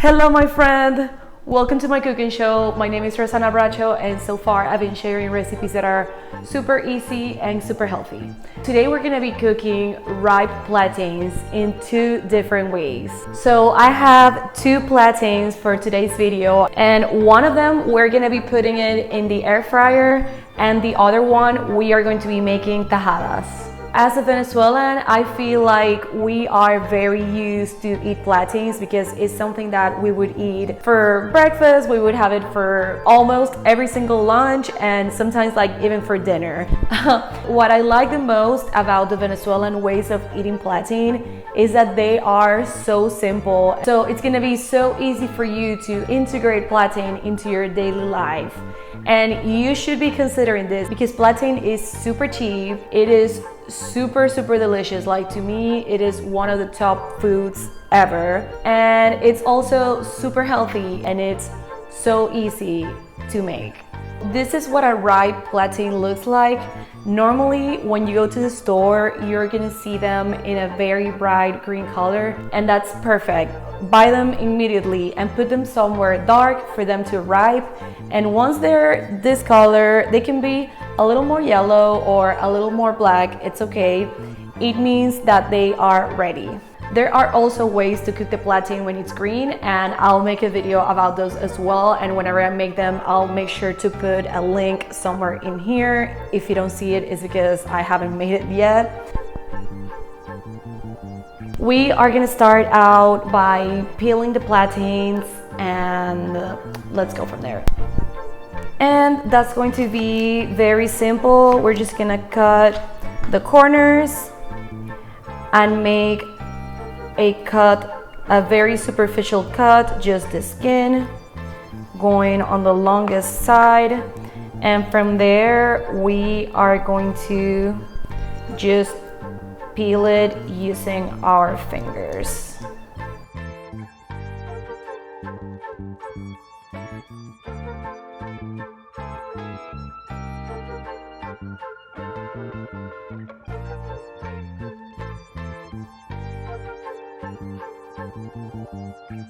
Hello my friend! Welcome to my cooking show. My name is Rosana Bracho and so far I've been sharing recipes that are super easy and super healthy. Today we're gonna be cooking ripe plantains in two different ways. So I have two plantains for today's video and one of them we're gonna be putting it in the air fryer and the other one we are going to be making tajadas. As a Venezuelan, I feel like we are very used to eat plantains because it's something that we would eat for breakfast, we would have it for almost every single lunch and sometimes like even for dinner. What I like the most about the Venezuelan ways of eating plantain is that they are so simple. So it's gonna be so easy for you to integrate plantain into your daily life. And you should be considering this because plantain is super cheap. It is super delicious. Like, to me, it is one of the top foods ever. And it's also super healthy and it's so easy to make. This is what a ripe plantain looks like. Normally, when you go to the store, you're gonna see them in a very bright green color, and that's perfect. Buy them immediately and put them somewhere dark for them to ripe. And once they're this color, they can be a little more yellow or a little more black. It's okay. It means that they are ready. There are also ways to cook the plantain when it's green, and I'll make a video about those as well. And whenever I make them, I'll make sure to put a link somewhere in here. If you don't see it, it's because I haven't made it yet. We are gonna start out by peeling the plantains and let's go from there. And that's going to be very simple. We're just gonna cut the corners and make a very superficial cut, just the skin going on the longest side, and from there we are going to just peel it using our fingers.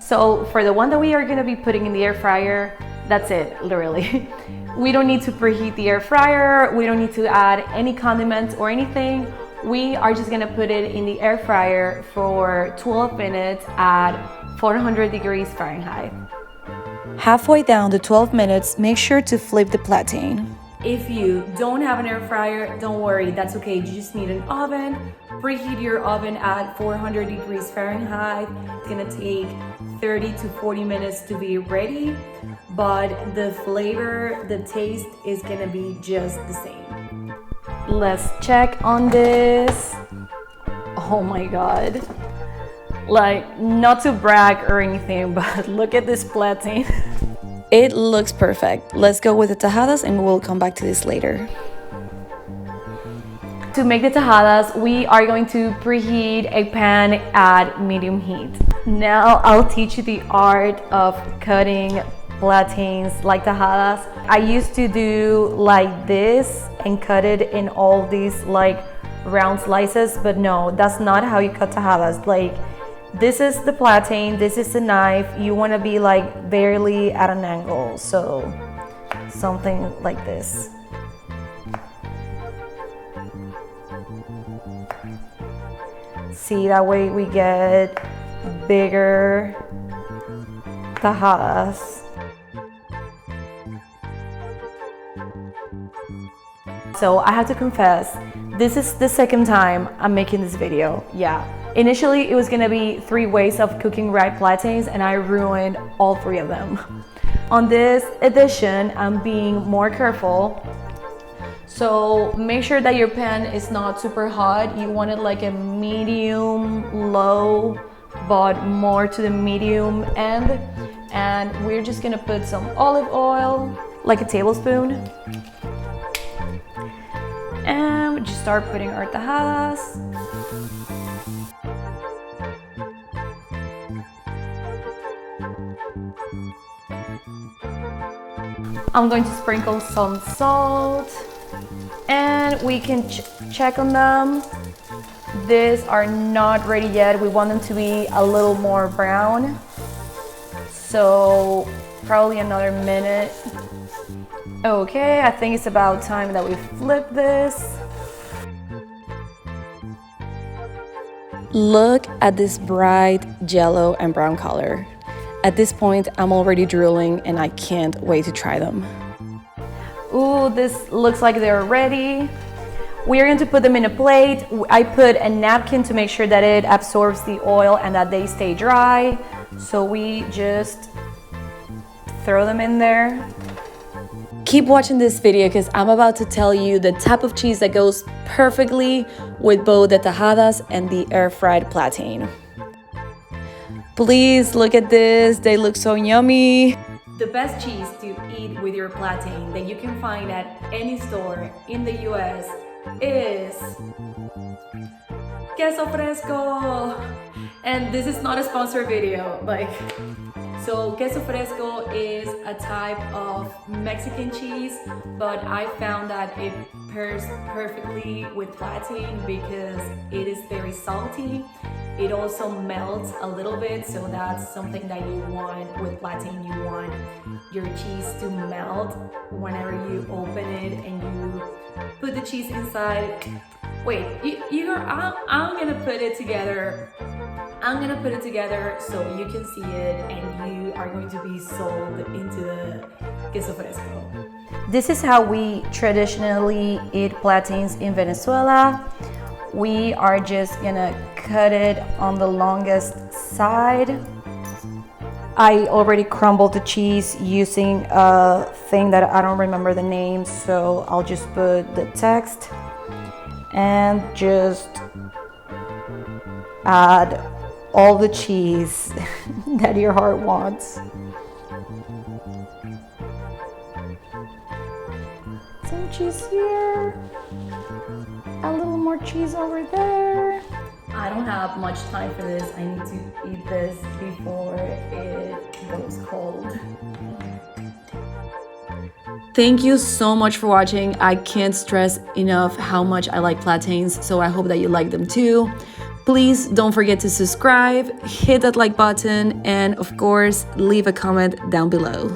So for the one that we are going to be putting in the air fryer, that's it, literally. We don't need to preheat the air fryer. We don't need to add any condiments or anything. We are just going to put it in the air fryer for 12 minutes at 400 degrees Fahrenheit. Halfway down the 12 minutes, make sure to flip the plantain. If you don't have an air fryer, don't worry, that's okay. You just need an oven. Preheat your oven at 400 degrees Fahrenheit. It's gonna take 30 to 40 minutes to be ready, but the flavor, the taste is gonna be just the same. Let's check on this. Oh my God. Like, not to brag or anything, but look at this plantain. It looks perfect. Let's go with the tajadas and we'll come back to this later. To make the tajadas, we are going to preheat a pan at medium heat. Now I'll teach you the art of cutting plantains like tajadas. I used to do like this and cut it in all these like round slices, but no, that's not how you cut tajadas. Like, this is the plantain, this is the knife. You want to be like barely at an angle, so something like this. See, that way we get bigger tajadas. So I have to confess, this is the second time I'm making this video. Yeah. Initially, it was gonna be 3 ways of cooking ripe plantains and I ruined all 3 of them. On this edition, I'm being more careful. So make sure that your pan is not super hot. You want it like a medium low, but more to the medium end. And we're just gonna put some olive oil, like a tablespoon. And we just start putting our tajadas. I'm going to sprinkle some salt and we can check on them. These are not ready yet. We want them to be a little more brown. So probably another minute. Okay, I think it's about time that we flip this. Look at this bright yellow and brown color. At this point, I'm already drooling and I can't wait to try them. Ooh, this looks like they're ready. We're going to put them in a plate. I put a napkin to make sure that it absorbs the oil and that they stay dry. So we just throw them in there. Keep watching this video because I'm about to tell you the type of cheese that goes perfectly with both the Tajadas and the air-fried plantain. Please look at this, they look so yummy. The best cheese to eat with your plantain that you can find at any store in the US is queso fresco. And this is not a sponsored video, so queso fresco is a type of Mexican cheese, but I found that it pairs perfectly with plantain because it is very salty. It also melts a little bit, so that's something that you want with plantain. You want your cheese to melt whenever you open it and you put the cheese inside. Wait, I'm gonna put it together. I'm gonna put it together so you can see it and you are going to be sold into the queso fresco. This is how we traditionally eat plantains in Venezuela. We are just gonna cut it on the longest side. I already crumbled the cheese using a thing that I don't remember the name, so I'll just put the text and just add all the cheese that your heart wants. Some cheese here, a little more cheese over there. I don't have much time for this. I need to eat this before it goes cold. Thank you so much for watching. I can't stress enough how much I like plantains, so I hope that you like them too. Please don't forget to subscribe, hit that like button, and of course, leave a comment down below.